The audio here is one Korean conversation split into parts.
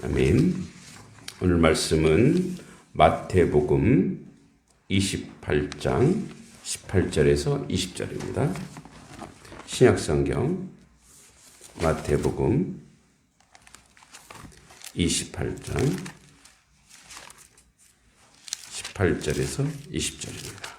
아멘. 오늘 말씀은 마태복음 28장 18절에서 20절입니다. 신약성경 마태복음 28장 18절에서 20절입니다.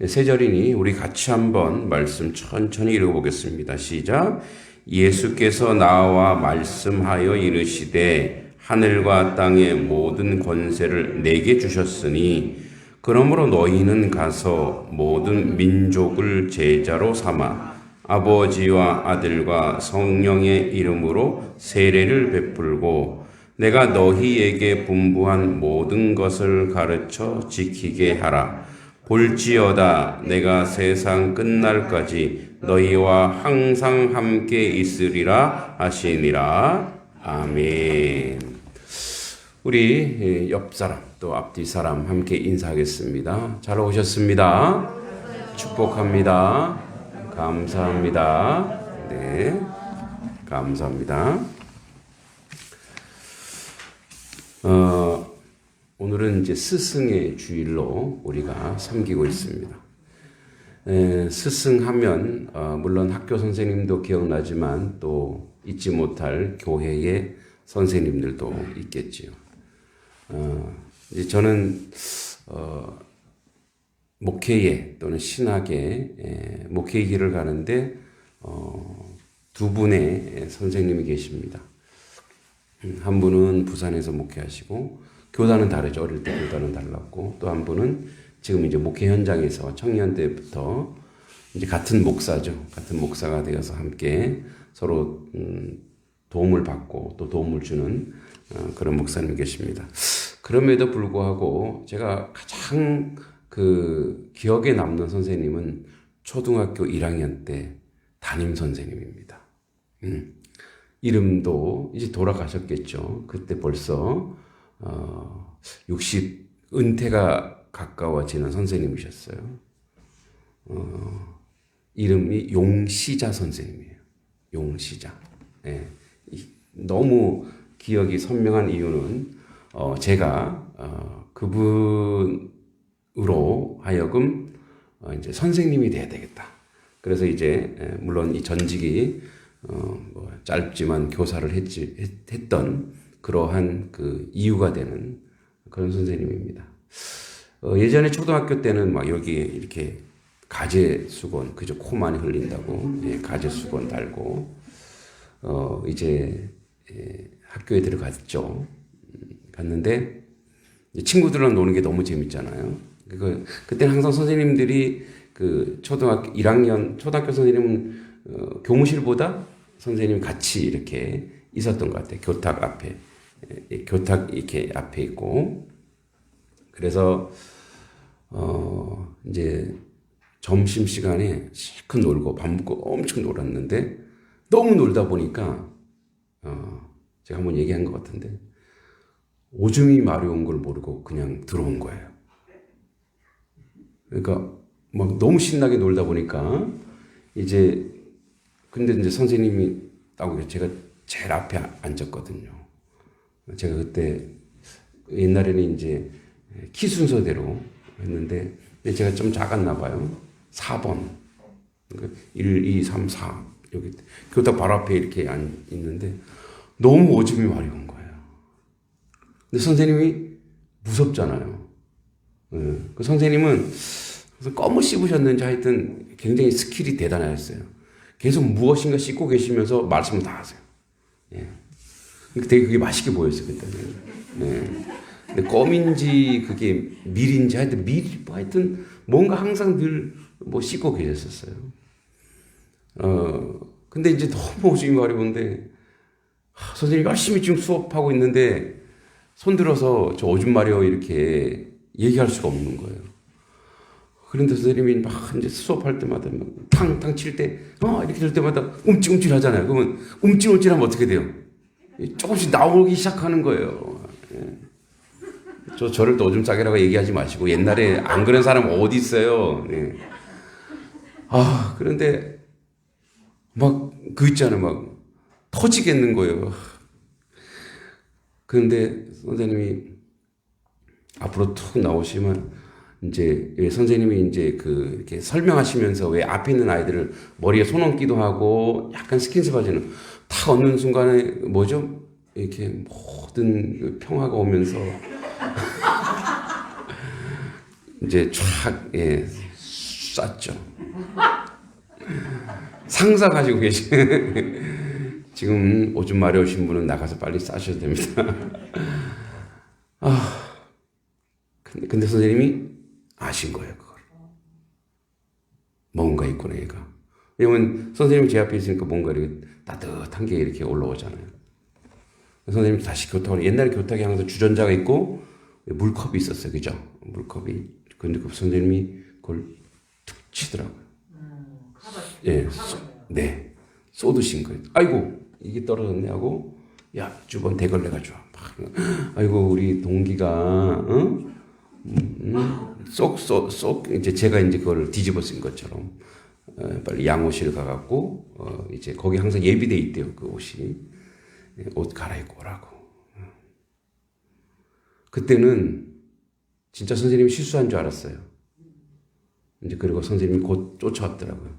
세 절이니 우리 같이 한번 말씀 천천히 읽어보겠습니다. 시작. 예수께서 나와 말씀하여 이르시되 하늘과 땅의 모든 권세를 내게 주셨으니 그러므로 너희는 가서 모든 민족을 제자로 삼아 아버지와 아들과 성령의 이름으로 세례를 베풀고 내가 너희에게 분부한 모든 것을 가르쳐 지키게 하라. 볼지어다 내가 세상 끝날까지 너희와 항상 함께 있으리라 하시니라. 아멘. 우리 옆 사람 또 앞뒤 사람 함께 인사하겠습니다. 잘 오셨습니다. 축복합니다. 감사합니다. 네, 감사합니다. 오늘은 이제 스승의 주일로 우리가 섬기고 있습니다. 스승하면 물론 학교 선생님도 기억나지만 또 잊지 못할 교회의 선생님들도 있겠지요. 이제 저는 목회에 또는 신학에 목회의 길을 가는데 두 분의 선생님이 계십니다. 한 분은 부산에서 목회하시고 교단은 다르죠. 어릴 때 교단은 달랐고 또 한 분은 지금 이제 목회 현장에서 청년 때부터 이제 같은 목사죠. 같은 목사가 되어서 함께 서로 도움을 받고 또 도움을 주는 그런 목사님이 계십니다. 그럼에도 불구하고 제가 가장 그 기억에 남는 선생님은 초등학교 1학년 때 담임 선생님입니다. 이름도 이제 돌아가셨겠죠. 그때 벌써 60 은퇴가 가까워지는 선생님이셨어요. 이름이 용시자 선생님이에요. 용시자. 네. 너무 기억이 선명한 이유는 제가 그분으로 하여금 이제 선생님이 돼야 되겠다. 그래서 이제 물론 이 전직이 뭐 짧지만 교사를 했던 그러한 그 이유가 되는 그런 선생님입니다. 예전에 초등학교 때는 막 여기 이렇게 가재 수건, 그저 코 많이 흘린다고 가재 수건 달고 이제 학교에 들어갔죠. 갔는데 친구들랑 노는 게 너무 재밌잖아요. 그때는 항상 선생님들이 그 초등학교 1학년 초등학교 선생님은 교무실보다 선생님이 같이 이렇게 있었던 것 같아요. 교탁 앞에. 교탁 이렇게 앞에 있고. 그래서, 이제 점심시간에 실컷 놀고 밥 먹고 엄청 놀았는데 너무 놀다 보니까, 제가 한번 얘기한 것 같은데 오줌이 마려운 걸 모르고 그냥 들어온 거예요. 그러니까 막 너무 신나게 놀다 보니까 근데 이제 선생님이 따고 제가 제일 앞에 앉았거든요. 제가 그때 옛날에는 이제 키 순서대로 했는데 제가 좀 작았나 봐요. 4번. 1, 2, 3, 4. 여기 교탁 바로 앞에 이렇게 있는데 너무 오줌이 마려운 거예요. 근데 선생님이 무섭잖아요. 그 선생님은 껌을 씹으셨는지 하여튼 굉장히 스킬이 대단하셨어요. 계속 무엇인가 씹고 계시면서 말씀을 다 하세요. 예. 되게 그게 맛있게 보였어요, 그때는. 예. 근데 껌인지 그게 밀인지 하여튼 뭔가 항상 늘 뭐 씹고 계셨었어요. 근데 이제 너무 오줌이 마려운데 선생님이 열심히 지금 수업하고 있는데 손 들어서 저 오줌 마려 이렇게 얘기할 수가 없는 거예요. 그런데 선생님이 막 이제 수업할 때마다 탕탕 칠 때, 이렇게 될 때마다 움찔움찔 하잖아요. 그러면 움찔움찔하면 어떻게 돼요? 조금씩 나오기 시작하는 거예요. 저를 또 오줌 싸개라고 얘기하지 마시고 옛날에 안 그런 사람 어디 있어요. 그런데 막 그 있잖아요. 막 터지겠는 거예요. 그런데 선생님이 앞으로 툭 나오시면 이제 선생님이 이제 그 이렇게 설명하시면서 왜 앞에 있는 아이들을 머리에 손 얹기도 하고 약간 스킨십 하시는 탁 얹는 순간에 뭐죠? 이렇게 모든 평화가 오면서 이제 쫙 쐈죠. 상사 가지고 계시는 지금 오줌 마려우신 분은 나가서 빨리 싸셔야 됩니다. 근데 선생님이 아신 거예요, 그걸. 뭔가 있구나, 얘가. 왜냐면 선생님이 제 앞에 있으니까 뭔가 이렇게 따뜻한 게 이렇게 올라오잖아요. 선생님이 다시 교탁을, 옛날에 교탁에 항상 주전자가 있고 물컵이 있었어요, 그죠? 물컵이. 근데 그 선생님이 그걸 툭 치더라고요. 네. 쏟으신 거예요. 아이고, 이게 떨어졌네 하고, 야, 주번 대걸레 가져와. 아이고, 우리 동기가, 이제 제가 이제 그걸 뒤집어 쓴 것처럼, 빨리 양호실 가갖고, 이제 거기 항상 예비돼 있대요, 그 옷이. 옷 갈아입고 오라고. 그때는 진짜 선생님이 실수한 줄 알았어요. 이제 그리고 선생님이 곧 쫓아왔더라고요.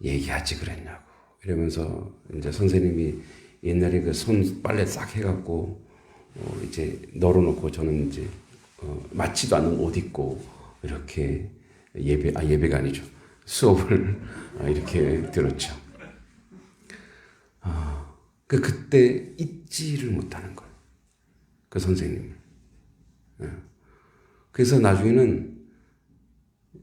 얘기하지 그랬냐고. 이러면서 이제 선생님이 옛날에 그 손 빨래 싹 해갖고, 이제 널어놓고 저는 이제, 맞지도 않는 옷 입고, 이렇게 예배가 아니죠. 수업을 이렇게 들었죠. 그때 잊지를 못하는 거예요. 그 선생님을. 그래서 나중에는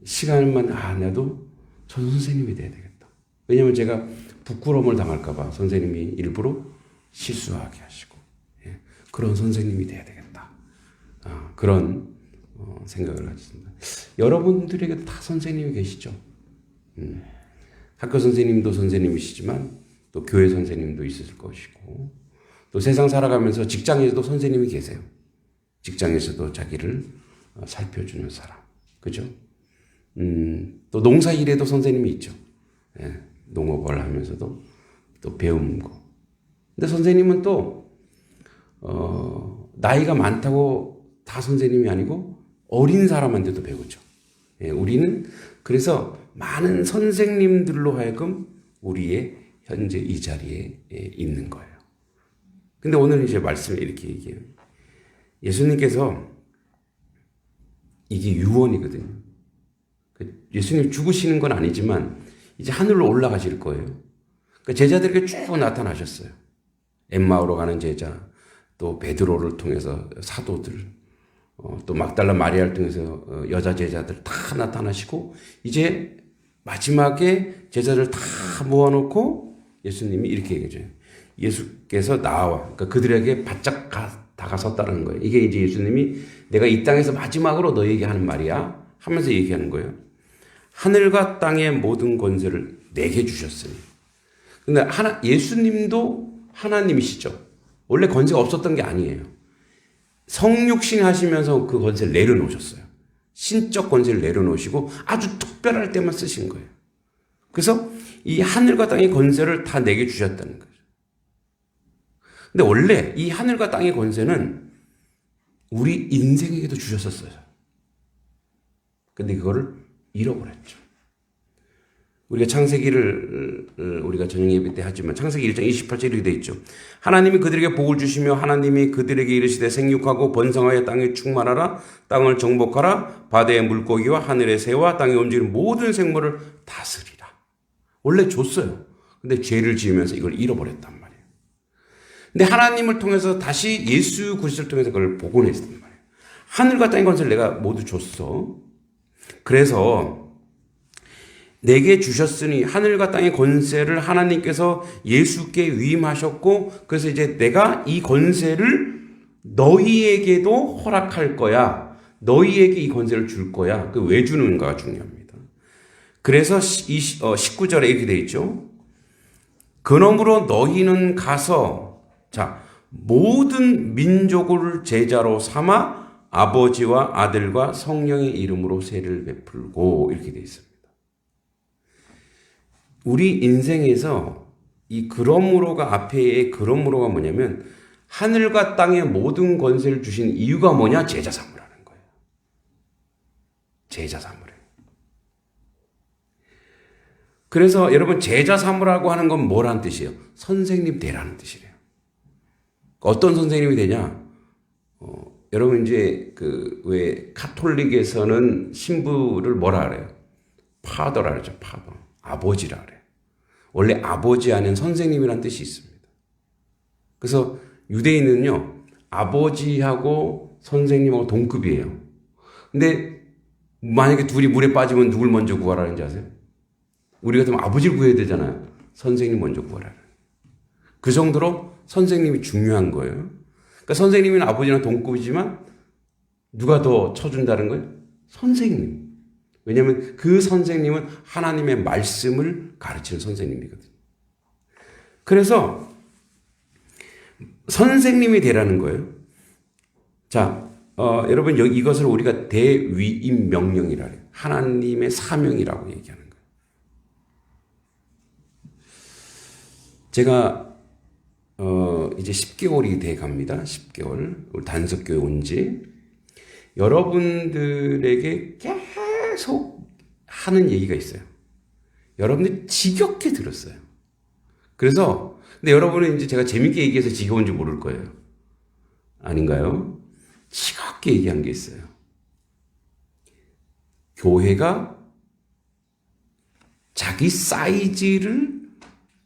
시간만 안 해도 전 선생님이 돼야 되겠다. 왜냐면 제가 부끄러움을 당할까봐 선생님이 일부러 실수하게 하시고, 그런 선생님이 돼야 되겠다. 그런 생각을 가졌습니다. 여러분들에게도 다 선생님이 계시죠. 학교 선생님도 선생님이시지만 또 교회 선생님도 있을 것이고 또 세상 살아가면서 직장에서도 선생님이 계세요. 직장에서도 자기를 살펴주는 사람. 그죠? 또 농사일에도 선생님이 있죠. 농업을 하면서도 또 배우고. 근데 선생님은 또, 나이가 많다고 다 선생님이 아니고 어린 사람한테도 배우죠. 우리는 그래서 많은 선생님들로 하여금 우리의 현재 이 자리에 있는 거예요. 근데 오늘 이제 말씀을 이렇게 얘기해요. 예수님께서 이게 유언이거든요. 예수님 죽으시는 건 아니지만 이제 하늘로 올라가실 거예요. 그러니까 제자들에게 쭉 나타나셨어요. 엠마오로 가는 제자, 또 베드로를 통해서 사도들, 또 막달라 마리아를 통해서 여자 제자들 다 나타나시고 이제 마지막에 제자들 다 모아놓고 예수님이 이렇게 얘기해줘요. 예수께서 나와, 그러니까 그들에게 바짝 다가섰다는 거예요. 이게 이제 예수님이 내가 이 땅에서 마지막으로 너에게 하는 말이야 하면서 얘기하는 거예요. 하늘과 땅의 모든 권세를 내게 주셨으니. 근데 예수님도 하나님이시죠. 원래 권세가 없었던 게 아니에요. 성육신 하시면서 그 권세를 내려놓으셨어요. 신적 권세를 내려놓으시고 아주 특별할 때만 쓰신 거예요. 그래서 이 하늘과 땅의 권세를 다 내게 주셨다는 거죠. 근데 원래 이 하늘과 땅의 권세는 우리 인생에게도 주셨었어요. 근데 그거를 잃어버렸죠. 우리가 창세기를 우리가 저녁 예배 때 하지만 창세기 1장 28절 이렇게 되어 있죠. 하나님이 그들에게 복을 주시며 하나님이 그들에게 이르시되 생육하고 번성하여 땅에 충만하라 땅을 정복하라 바다의 물고기와 하늘의 새와 땅에 움직이는 모든 생물을 다스리라. 원래 줬어요. 근데 죄를 지으면서 이걸 잃어버렸단 말이에요. 근데 하나님을 통해서 다시 예수 그리스도를 통해서 그걸 복원했단 말이에요. 하늘과 땅의 권세를 내가 모두 줬어. 그래서 내게 주셨으니 하늘과 땅의 권세를 하나님께서 예수께 위임하셨고 그래서 이제 내가 이 권세를 너희에게도 허락할 거야. 너희에게 이 권세를 줄 거야. 그 왜 주는가가 중요합니다. 그래서 19절에 이렇게 되어 있죠. 그러므로 너희는 가서 모든 민족을 제자로 삼아 아버지와 아들과 성령의 이름으로 세를 베풀고 이렇게 되어 있습니다. 우리 인생에서 이 그러므로가 앞에의 그러므로가 뭐냐면 하늘과 땅의 모든 권세를 주신 이유가 뭐냐? 제자 삼으라는 거예요. 제자 삼으래. 그래서 여러분 제자 삼으라고 하는 건 뭐라는 뜻이에요? 선생님 되라는 뜻이래요. 어떤 선생님이 되냐? 여러분 이제 그 왜 카톨릭에서는 신부를 뭐라 그래요? 파더라 그러죠. 파더. 아버지라 그래요. 원래 아버지 안에는 선생님이라는 뜻이 있습니다. 그래서 유대인은요, 아버지하고 선생님하고 동급이에요. 근데 만약에 둘이 물에 빠지면 누굴 먼저 구하라는지 아세요? 우리 같으면 아버지를 구해야 되잖아요. 선생님 먼저 구하라. 그 정도로 선생님이 중요한 거예요. 그러니까 선생님은 아버지랑 동급이지만 누가 더 쳐준다는 거예요? 선생님. 왜냐하면 그 선생님은 하나님의 말씀을 가르치는 선생님이거든요. 그래서 선생님이 되라는 거예요. 자, 여러분 이것을 우리가 대위임 명령이라 해요. 하나님의 사명이라고 얘기하는 거예요. 제가 이제 10개월이 돼 갑니다. 10개월. 우리 단석교회 온 지. 여러분들에게 계속 하는 얘기가 있어요. 여러분들 지겹게 들었어요. 그래서 근데 여러분은 이제 제가 재밌게 얘기해서 지겨운지 모를 거예요. 아닌가요? 지겹게 얘기한 게 있어요. 교회가 자기 사이즈를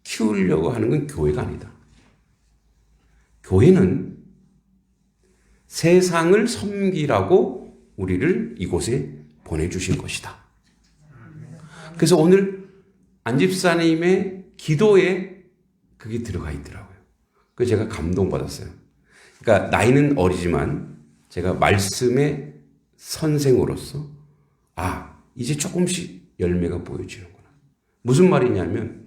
키우려고 하는 건 교회가 아니다. 교회는 세상을 섬기라고 우리를 이곳에 보내주신 것이다. 그래서 오늘 안 집사님의 기도에 그게 들어가 있더라고요. 그래서 제가 감동받았어요. 그러니까 나이는 어리지만 제가 말씀의 선생으로서 이제 조금씩 열매가 보여지는구나. 무슨 말이냐면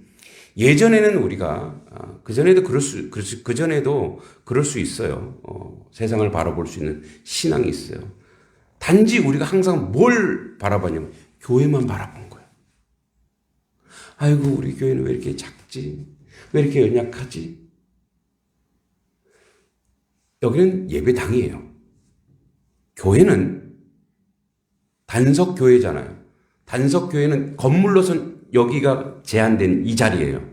예전에는 우리가 그전에도 그럴 수 있어요. 세상을 바라볼 수 있는 신앙이 있어요. 단지 우리가 항상 뭘 바라봤냐면 교회만 바라본 거예요. 아이고 우리 교회는 왜 이렇게 작지? 왜 이렇게 연약하지? 여기는 예배당이에요. 교회는 단석교회잖아요. 단석교회는 건물로선 여기가 제한된 이 자리예요.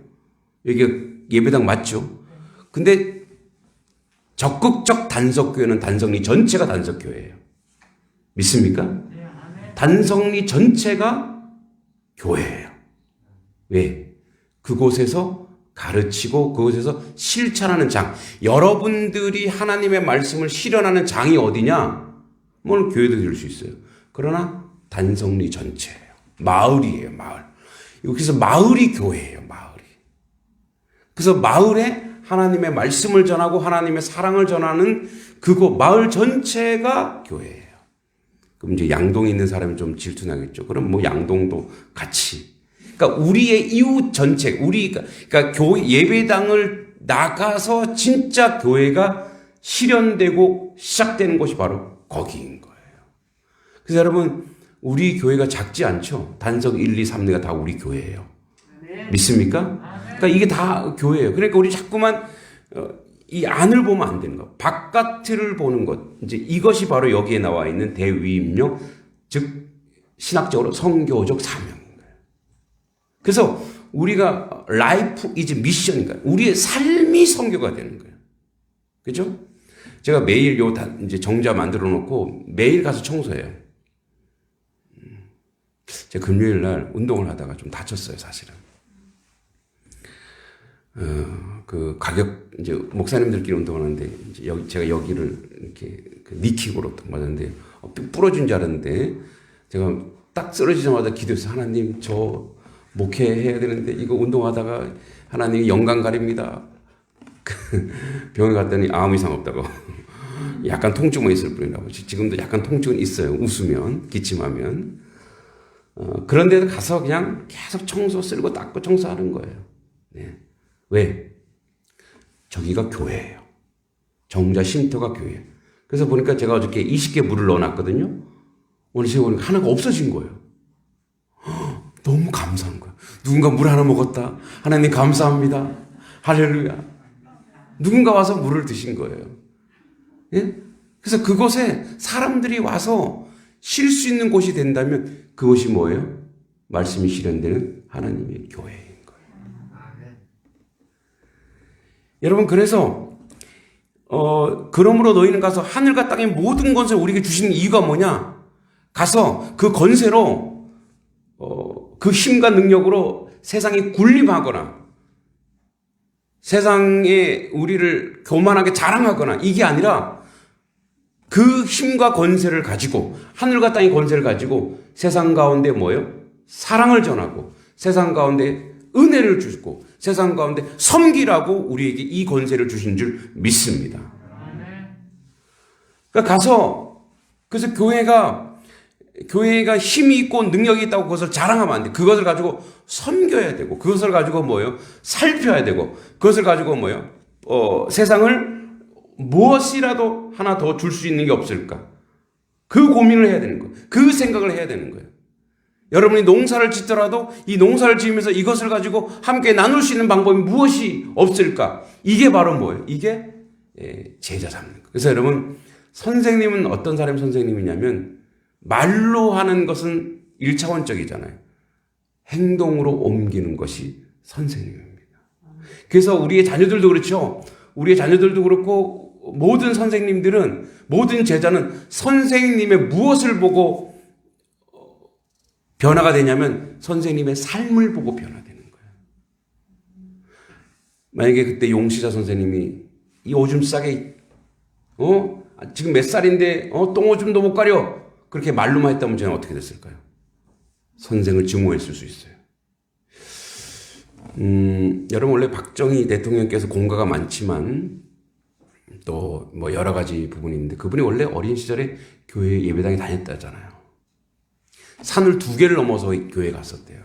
여기가 예배당 맞죠? 근데 적극적 단석교회는 단성리 전체가 단석교회예요. 믿습니까? 단성리 전체가 교회예요. 왜? 그곳에서 가르치고 그곳에서 실천하는 장. 여러분들이 하나님의 말씀을 실현하는 장이 어디냐? 물론 교회도 될 수 있어요. 그러나 단성리 전체예요. 마을이에요, 마을. 여기서 마을이 교회예요, 마을이. 그래서 마을에 하나님의 말씀을 전하고 하나님의 사랑을 전하는 그곳, 마을 전체가 교회예요. 그럼 이제 양동에 있는 사람이 좀 질투나겠죠. 그럼 뭐 양동도 같이. 그러니까 우리의 이웃 전체, 그러니까 교회, 예배당을 나가서 진짜 교회가 실현되고 시작되는 곳이 바로 거기인 거예요. 그래서 여러분, 우리 교회가 작지 않죠? 단석 1, 2, 3, 4가 다 우리 교회예요. 믿습니까? 그러니까 이게 다 교회예요. 그러니까 우리 자꾸만 이 안을 보면 안 되는 거. 바깥을 보는 것. 이제 이것이 바로 여기에 나와 있는 대위임령, 즉 신학적으로 성교적 사명인 거예요. 그래서 우리가 라이프 이즈 미션인 거예요. 우리의 삶이 성교가 되는 거예요. 그죠? 제가 매일 이제 정자 만들어 놓고 매일 가서 청소해요. 제가 금요일 날 운동을 하다가 좀 다쳤어요, 사실은. 그 이제 목사님들끼리 운동하는데, 이제 제가 여기를 이렇게 니킥으로 맞았는데, 부러진 줄 알았는데, 제가 딱 쓰러지자마자 기도했어요. 하나님, 저 목회해야 되는데, 이거 운동하다가 하나님이 영광 가립니다. 병원에 갔더니 아무 이상 없다고. 약간 통증만 있을 뿐이라고. 지금도 약간 통증은 있어요. 웃으면, 기침하면. 그런 데도 가서 그냥 계속 청소 쓸고 닦고 청소하는 거예요. 네. 왜? 저기가 교회예요. 정자 쉼터가 교회예요. 그래서 보니까 제가 어저께 20개 물을 넣어놨거든요. 오늘 제가 보니까 하나가 없어진 거예요. 너무 감동. 감사한 거야. 누군가 물 하나 먹었다. 하나님 감사합니다. 할렐루야. 누군가 와서 물을 드신 거예요. 예? 그래서 그곳에 사람들이 와서 쉴 수 있는 곳이 된다면 그것이 뭐예요? 말씀이 실현되는 하나님의 교회인 거예요. 여러분, 그래서 그러므로 너희는 가서 하늘과 땅의 모든 권세를 우리에게 주시는 이유가 뭐냐? 가서 그 권세로 그 힘과 능력으로 세상이 군림하거나 세상에 우리를 교만하게 자랑하거나 이게 아니라 그 힘과 권세를 가지고 하늘과 땅의 권세를 가지고 세상 가운데 뭐예요? 사랑을 전하고 세상 가운데 은혜를 주고 세상 가운데 섬기라고 우리에게 이 권세를 주신 줄 믿습니다. 그러니까 가서 그래서 교회가 힘이 있고 능력이 있다고 그것을 자랑하면 안 돼. 그것을 가지고 섬겨야 되고 그것을 가지고 뭐예요? 살펴야 되고 그것을 가지고 뭐예요? 세상을 무엇이라도 하나 더 줄 수 있는 게 없을까? 그 고민을 해야 되는 거예요. 그 생각을 해야 되는 거예요. 여러분이 농사를 짓더라도 이 농사를 지으면서 이것을 가지고 함께 나눌 수 있는 방법이 무엇이 없을까? 이게 바로 뭐예요? 이게 제자 삼는 거예요. 그래서 여러분, 선생님은 어떤 사람이 선생님이냐면 말로 하는 것은 1차원적이잖아요. 행동으로 옮기는 것이 선생님입니다. 그래서 우리의 자녀들도 그렇죠. 우리의 자녀들도 그렇고 모든 선생님들은 모든 제자는 선생님의 무엇을 보고 변화가 되냐면 선생님의 삶을 보고 변화되는 거예요. 만약에 그때 용시자 선생님이 이 오줌 싸게 지금 몇 살인데 똥오줌도 못 가려 그렇게 말로만 했다면 저는 어떻게 됐을까요? 선생을 증오했을 수 있어요. 여러분, 원래 박정희 대통령께서 공과가 많지만 또 뭐 여러 가지 부분이 있는데 그분이 원래 어린 시절에 교회 예배당에 다녔다잖아요. 산을 2개를 넘어서 교회에 갔었대요.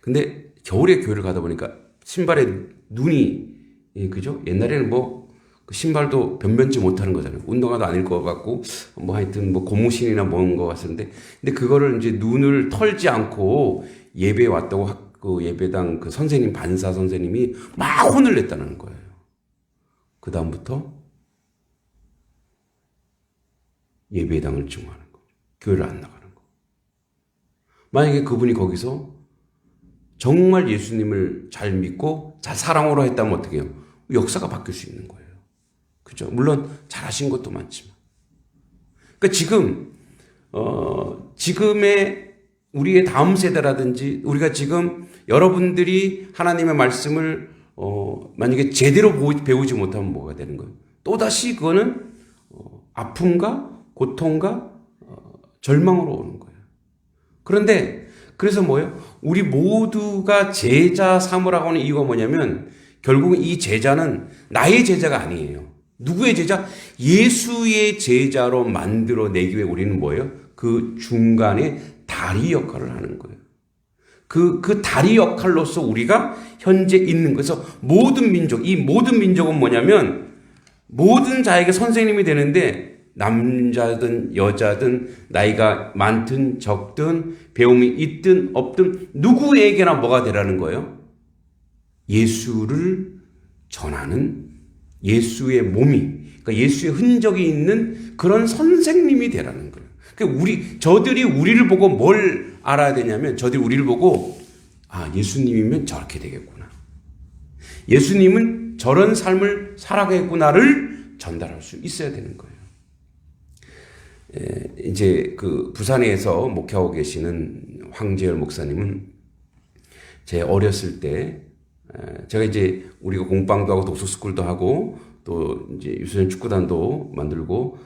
근데 겨울에 교회를 가다 보니까 신발에 눈이, 그죠? 옛날에는 그 신발도 변변치 못하는 거잖아요. 운동화도 아닐 것 같고, 하여튼 고무신이나 뭔 것 같은데. 근데 그거를 이제 눈을 털지 않고 예배에 왔다고 그 예배당 그 선생님, 반사 선생님이 막 혼을 냈다는 거예요. 그다음부터 예배당을 증오하는 거. 교회를 안 나가는 거. 만약에 그분이 거기서 정말 예수님을 잘 믿고 잘 사랑으로 했다면 어떻게 해요? 역사가 바뀔 수 있는 거예요. 그죠? 물론 잘하신 것도 많지만. 그러니까 지금의 우리의 다음 세대라든지 우리가 지금 여러분들이 하나님의 말씀을 만약에 제대로 배우지 못하면 뭐가 되는 거예요? 또다시 그거는 아픔과 고통과 절망으로 오는 거예요. 그런데 그래서 뭐예요? 우리 모두가 제자 삼으라고 하는 이유가 뭐냐면 결국은 이 제자는 나의 제자가 아니에요. 누구의 제자? 예수의 제자로 만들어내기 위해 우리는 뭐예요? 그 중간에 다리 역할을 하는 거예요. 그 다리 역할로서 우리가 현재 있는 거예요. 그래서 이 모든 민족은 뭐냐면 모든 자에게 선생님이 되는데 남자든 여자든 나이가 많든 적든 배움이 있든 없든 누구에게나 뭐가 되라는 거예요? 예수를 전하는 예수의 몸이, 그러니까 예수의 흔적이 있는 그런 선생님이 되라는 거예요. 그러니까 저들이 우리를 보고 뭘 알아야 되냐면 저들이 우리를 보고 예수님이면 저렇게 되겠구나. 예수님은 저런 삶을 살아가겠구나를 전달할 수 있어야 되는 거예요. 이제 그 부산에서 목회하고 계시는 황재열 목사님은 제 어렸을 때 제가 이제 우리가 공방도 하고 독서스쿨도 하고 또 이제 유소년 축구단도 만들고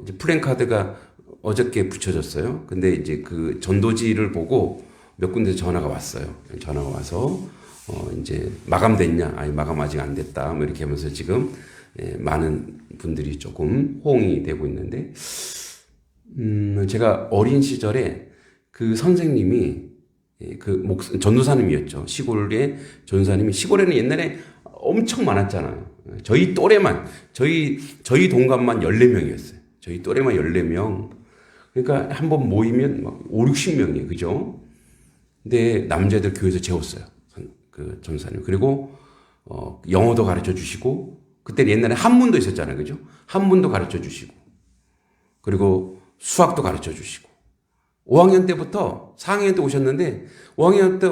이제 플랜카드가 어저께 붙여졌어요. 근데 이제 그 전도지를 보고 몇 군데서 전화가 왔어요. 전화가 와서 이제 마감됐냐? 아니 마감 아직 안 됐다. 이렇게 하면서 지금 많은 분들이 조금 호응이 되고 있는데 제가 어린 시절에 그 선생님이 전도사님이었죠. 시골의 전도사님이 시골에는 옛날에 엄청 많았잖아요. 저희 또래만 저희 동갑만 14명이었어요. 저희 또래만 14명. 그러니까 한번 모이면 막 5, 60명이에요. 그죠? 근데 남자애들 교회에서 재웠어요. 그 전사님. 그리고 영어도 가르쳐 주시고, 그때 옛날에 한문도 있었잖아요. 그죠? 한문도 가르쳐 주시고, 그리고 수학도 가르쳐 주시고, 5학년 때부터 4학년 때 오셨는데 5학년 때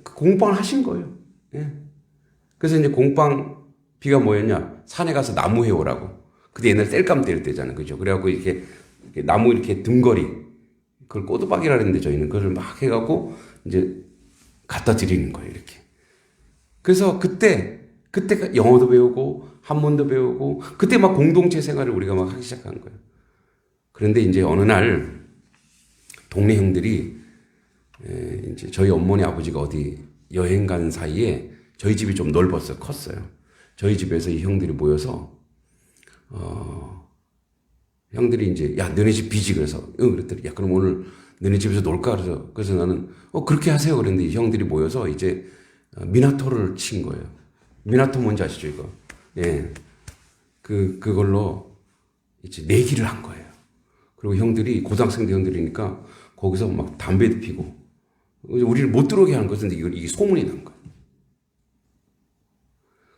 공방을 하신 거예요. 예. 그래서 이제 공방비가 뭐였냐? 산에 가서 나무 해오라고. 그때 옛날에 땔감 뗄 때잖아요. 그죠? 그래갖고 이렇게 나무 이렇게 등거리, 그걸 꼬두박이라 그랬는데 저희는 그걸 막 해갖고 이제 갖다 드리는 거예요. 이렇게. 그래서 그때 영어도 배우고 한문도 배우고 그때 막 공동체 생활을 우리가 막 하기 시작한 거예요. 그런데 이제 어느 날 동네 형들이 이제 저희 어머니 아버지가 어디 여행 간 사이에 저희 집이 좀 넓었어요. 컸어요. 저희 집에서 이 형들이 모여서 형들이 이제 야 너네 집 비지 그래서 그랬더니 야 그럼 오늘 너네 집에서 놀까 그래서 나는 그렇게 하세요 그랬는데 이 형들이 모여서 이제 미나토를 친 거예요. 미나토 뭔지 아시죠 이거? 예. 그걸로 이제 내기를 한 거예요. 그리고 형들이 고등학생들 형들이니까 거기서 막 담배도 피고 우리를 못 들어오게 하는 것은 이게 소문이 난 거예요.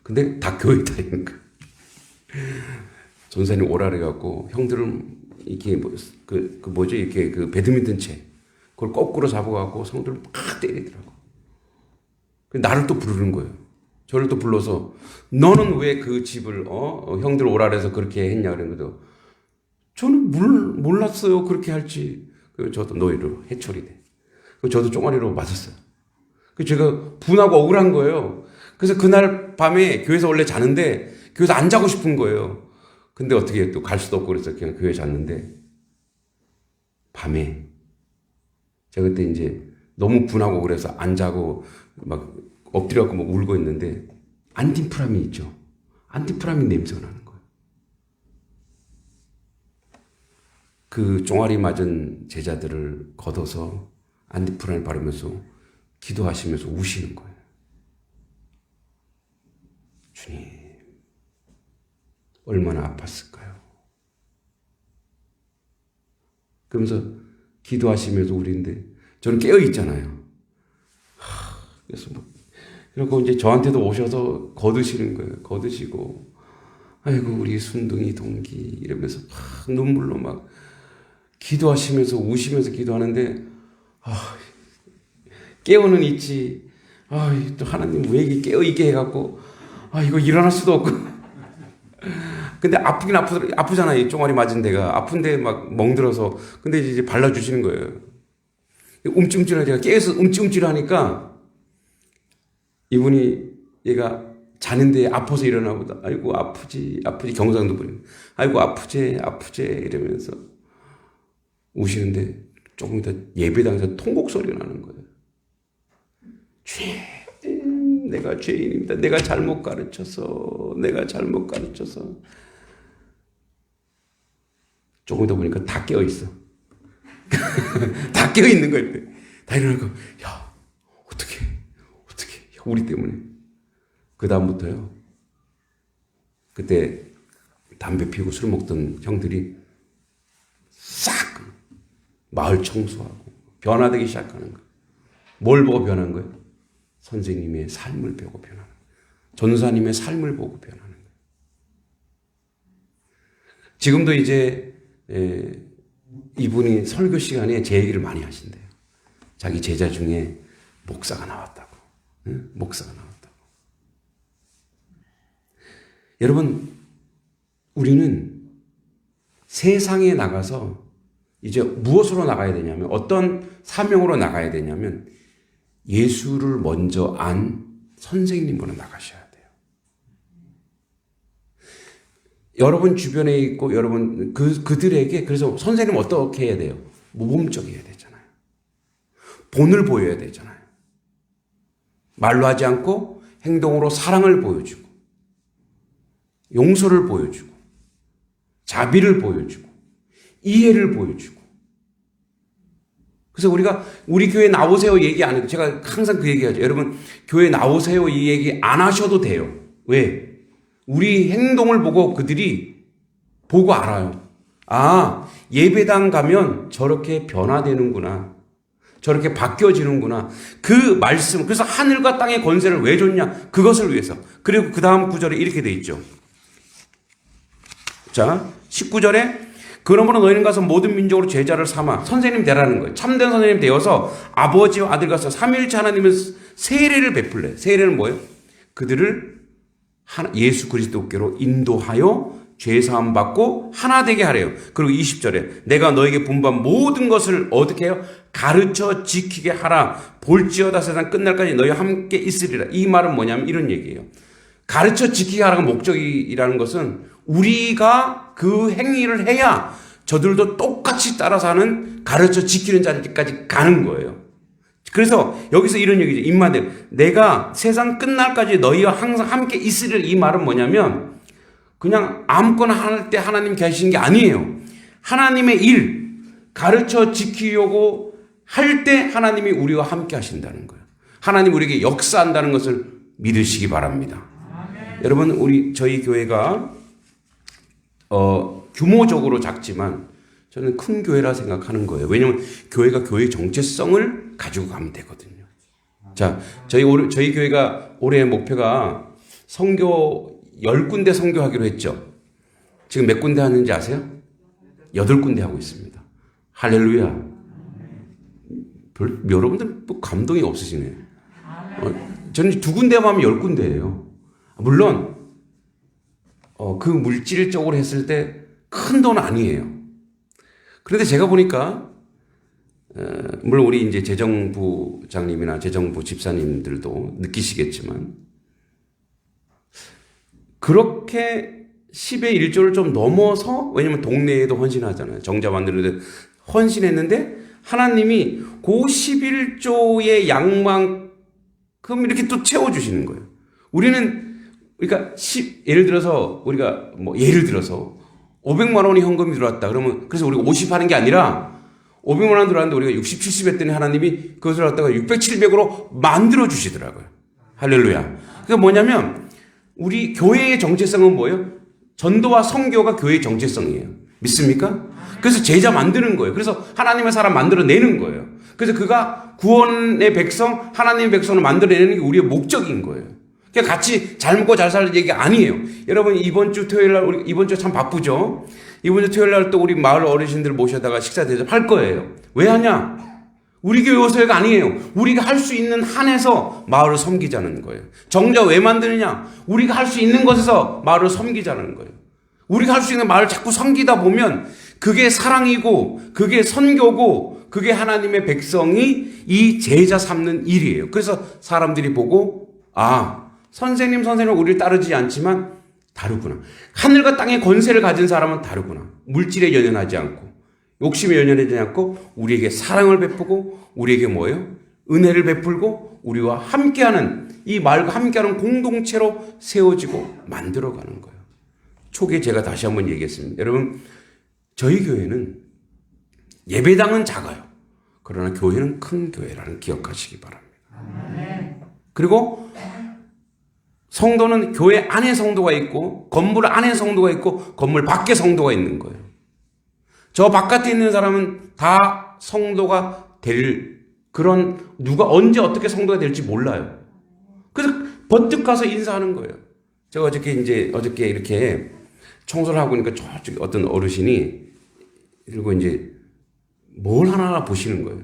근데 다 교회 다니는 거예요. 전사님 오라 그래갖고 형들을 이렇게 뭐지 이렇게 그 배드민턴 채 그걸 거꾸로 잡아갖고 성들을 막 때리더라고. 나를 또 부르는 거예요. 저를 또 불러서 너는 왜 그 집을 형들 오라 그래서 그렇게 했냐 그랬는데 저는 몰랐어요 그렇게 할지. 저도 노예로 해초리 돼. 저도 쪼가리로 맞았어요. 제가 분하고 억울한 거예요. 그래서 그날 밤에 교회에서 원래 자는데 교회에서 안 자고 싶은 거예요. 근데 어떻게 또 갈 수도 없고 그래서 그냥 교회에 잤는데 밤에 제가 그때 이제 너무 분하고 그래서 안 자고 막 엎드려갖고 막 울고 있는데 안티프라민 있죠. 안티프라민 냄새가 나는 거예요. 그 종아리 맞은 제자들을 걷어서 안티프라민 바르면서 기도하시면서 우시는 거예요. 주님, 얼마나 아팠을까요? 그러면서 기도하시면서 우리인데 저는 깨어 있잖아요. 그래서 그리고 이제 저한테도 오셔서 거두시는 거예요. 거두시고, 아이고 우리 순둥이 동기 이러면서 막 눈물로 막 기도하시면서 우시면서 기도하는데 깨어는 있지. 또 하나님 왜 이게 깨어 있게 해갖고 이거 일어날 수도 없고. 근데 아프긴 아프잖아요. 이 종아리 맞은 데가 아픈데 막 멍들어서. 근데 이제 발라주시는 거예요. 움찔움찔하니까 제가 깨어서 움찔움찔하니까 이분이 얘가 자는데 아파서 일어나 보다. 아이고 아프지 경상도 분이. 아이고 아프지 이러면서 우시는데 조금 더 예배당에서 통곡 소리가 나는 거예요. 주님, 내가 죄인입니다. 내가 잘못 가르쳐서. 조금 더 보니까 다 깨어 있어. 다 깨어 있는 거예요. 다 일어나고, 야, 어떻게, 우리 때문에. 그 다음부터요. 그때 담배 피우고 술 먹던 형들이 싹 마을 청소하고 변화되기 시작하는 거예요. 뭘 보고 변한 거예요? 선생님의 삶을 보고 변하는 거예요. 전사님의 삶을 보고 변하는 거예요. 지금도 이제 이분이 설교 시간에 제 얘기를 많이 하신대요. 자기 제자 중에 목사가 나왔다고. 응? 목사가 나왔다고. 여러분, 우리는 세상에 나가서 이제 무엇으로 나가야 되냐면, 어떤 사명으로 나가야 되냐면, 예수를 먼저 안 선생님으로 나가셔야 돼요. 여러분 주변에 있고, 여러분, 그들에게, 그래서 선생님 어떻게 해야 돼요? 모범적이어야 되잖아요. 본을 보여야 되잖아요. 말로 하지 않고 행동으로 사랑을 보여주고, 용서를 보여주고, 자비를 보여주고, 이해를 보여주고. 그래서 우리 교회 나오세요 얘기 안 해도, 제가 항상 그 얘기하죠. 여러분, 교회 나오세요 이 얘기 안 하셔도 돼요. 왜? 우리 행동을 보고 그들이 보고 알아요. 예배당 가면 저렇게 변화되는구나. 저렇게 바뀌어지는구나. 그 말씀, 그래서 하늘과 땅의 권세를 왜 줬냐? 그것을 위해서. 그리고 그 다음 구절에 이렇게 돼 있죠. 자, 19절에 그러므로 너희는 가서 모든 민족으로 제자를 삼아 선생님 되라는 거예요. 참된 선생님 되어서 아버지와 아들과 삼위일체 하나님은 세례를 베풀래. 세례는 뭐예요? 그들을 예수 그리스도께로 인도하여 죄사함 받고 하나 되게 하래요. 그리고 20절에 내가 너에게 분부한 모든 것을 어떻게 해요? 가르쳐 지키게 하라. 볼지어다 세상 끝날까지 너희와 함께 있으리라. 이 말은 뭐냐면 이런 얘기예요. 가르쳐 지키게 하라가 목적이라는 것은 우리가 그 행위를 해야 저들도 똑같이 따라서 하는 가르쳐 지키는 자리까지 가는 거예요. 그래서 여기서 이런 얘기죠. 임마들 내가 세상 끝날까지 너희와 항상 함께 있으리라. 이 말은 뭐냐면 그냥 아무거나 할 때 하나님 계시는 게 아니에요. 하나님의 일 가르쳐 지키려고 할 때 하나님이 우리와 함께 하신다는 거예요. 하나님 우리에게 역사한다는 것을 믿으시기 바랍니다. 여러분 저희 교회가 규모적으로 작지만 저는 큰 교회라 생각하는 거예요. 왜냐하면 교회가 교회의 정체성을 가지고 가면 되거든요. 자, 저희 교회가 올해 목표가 선교 10군데 선교하기로 했죠. 지금 몇 군데 하는지 아세요? 8군데 하고 있습니다. 할렐루야. 여러분들 뭐 감동이 없으시네. 저는 2군데 하면 10군데예요. 물론 그 물질적으로 했을 때 큰 돈 아니에요. 그런데 제가 보니까 물론 우리 이제 재정부장님이나 재정부 집사님들도 느끼시겠지만 그렇게 10의 1조를 좀 넘어서 왜냐면 동네에도 헌신하잖아요. 정자 만드는데 헌신했는데 하나님이 그 11조의 양만큼 이렇게 또 채워주시는 거예요. 우리는 그러니까 예를 들어서 500만 원이 현금이 들어왔다. 그러면 그래서 우리가 50 하는 게 아니라 500만 원 들어왔는데 우리가 60, 70 했더니 하나님이 그것을 갖다가 600, 700으로 만들어 주시더라고요. 할렐루야. 그러니까 뭐냐면 우리 교회의 정체성은 뭐예요? 전도와 선교가 교회의 정체성이에요. 믿습니까? 그래서 제자 만드는 거예요. 그래서 하나님의 사람 만들어내는 거예요. 그래서 그가 구원의 백성, 하나님의 백성을 만들어내는 게 우리의 목적인 거예요. 그냥 같이 잘 먹고 잘 살는 얘기 아니에요. 여러분 이번 주 토요일 날 이번 주 참 바쁘죠. 이번 주 토요일 날 또 우리 마을 어르신들 모셔다가 식사 대접할 거예요. 왜 하냐? 우리 교회 요소회가 아니에요. 우리가 할 수 있는 한에서 마을을 섬기자는 거예요. 정자 왜 만드느냐? 우리가 할 수 있는 것에서 마을을 섬기자는 거예요. 우리가 할 수 있는 마을을 자꾸 섬기다 보면 그게 사랑이고 그게 선교고 그게 하나님의 백성이 이 제자 삼는 일이에요. 그래서 사람들이 보고 선생님 우리를 따르지 않지만 다르구나. 하늘과 땅의 권세를 가진 사람은 다르구나. 물질에 연연하지 않고 욕심에 연연하지 않고 우리에게 사랑을 베푸고 우리에게 뭐예요? 은혜를 베풀고 우리와 함께하는 이 마을과 함께하는 공동체로 세워지고 만들어가는 거예요. 초기에 제가 다시 한번 얘기했습니다. 여러분 저희 교회는 예배당은 작아요. 그러나 교회는 큰 교회라는 기억하시기 바랍니다. 그리고 성도는 교회 안에 성도가 있고 건물 안에 성도가 있고 건물 밖에 성도가 있는 거예요. 저 바깥에 있는 사람은 다 성도가 될 그런 누가 언제 어떻게 성도가 될지 몰라요. 그래서 번뜩 가서 인사하는 거예요. 제가 어저께 이렇게 청소를 하고 있으니까 저쪽에 어떤 어르신이 그리고 이제 뭘 하나 보시는 거예요.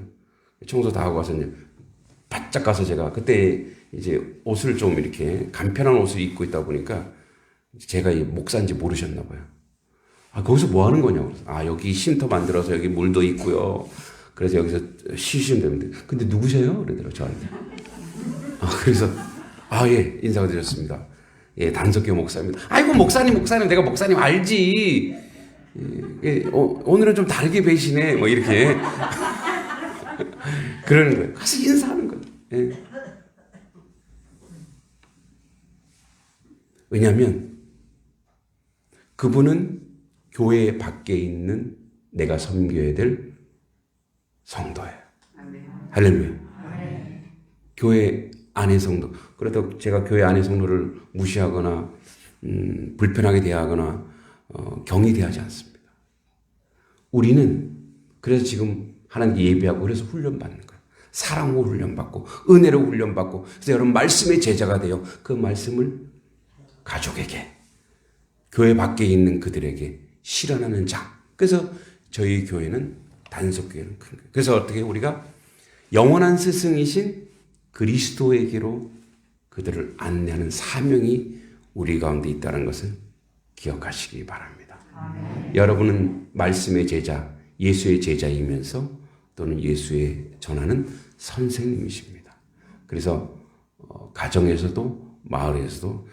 청소 다 하고 와서 이제 바짝 가서 제가 그때 이제 옷을 좀 이렇게 간편한 옷을 입고 있다 보니까 제가 이 목사인지 모르셨나 봐요. 거기서 뭐 하는 거냐고. 여기 쉼터 만들어서 여기 물도 있고요. 그래서 여기서 쉬시면 됩니다. 근데 누구세요? 그러더라고요, 저한테. 그래서, 예, 인사가 드렸습니다. 예, 단석교 목사입니다. 아이고, 목사님, 내가 목사님 알지. 오늘은 좀 다르게 뵈시네. 뭐, 이렇게. 그러는 거예요. 가서 인사하는 거예요. 예. 왜냐하면, 그분은 교회 밖에 있는 내가 섬겨야 될 성도예요. 할렐루야. 교회 안의 성도. 그래도 제가 교회 안의 성도를 무시하거나 불편하게 대하거나 경히 대하지 않습니다. 우리는 그래서 지금 하나님께 예배하고 그래서 훈련받는 거예요. 사랑으로 훈련받고 은혜로 훈련받고 그래서 여러분 말씀의 제자가 되어 그 말씀을 가족에게 교회 밖에 있는 그들에게 실현하는 자. 그래서 저희 교회는 단속교회는 큰 거예요. 그래서 어떻게 우리가 영원한 스승이신 그리스도에게로 그들을 안내하는 사명이 우리 가운데 있다는 것을 기억하시기 바랍니다. 여러분은 말씀의 제자, 예수의 제자이면서 또는 예수의 전하는 선생님이십니다. 그래서 가정에서도 마을에서도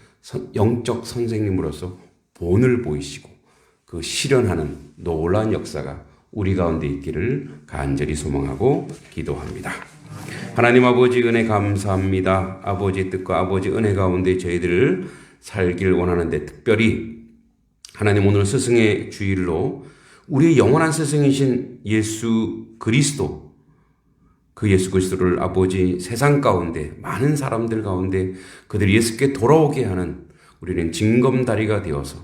영적 선생님으로서 본을 보이시고 그 실현하는 놀라운 역사가 우리 가운데 있기를 간절히 소망하고 기도합니다. 하나님 아버지 은혜 감사합니다. 아버지 뜻과 아버지 은혜 가운데 저희들을 살길 원하는데 특별히 하나님 오늘 스승의 주일로 우리 영원한 스승이신 예수 그리스도 그 예수 그리스도를 아버지 세상 가운데 많은 사람들 가운데 그들이 예수께 돌아오게 하는 우리는 징검다리가 되어서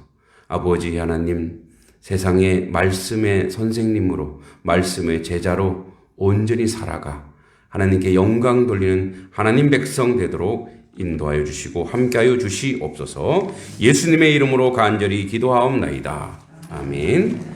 아버지 하나님 세상의 말씀의 선생님으로 말씀의 제자로 온전히 살아가 하나님께 영광 돌리는 하나님 백성 되도록 인도하여 주시고 함께하여 주시옵소서. 예수님의 이름으로 간절히 기도하옵나이다. 아멘.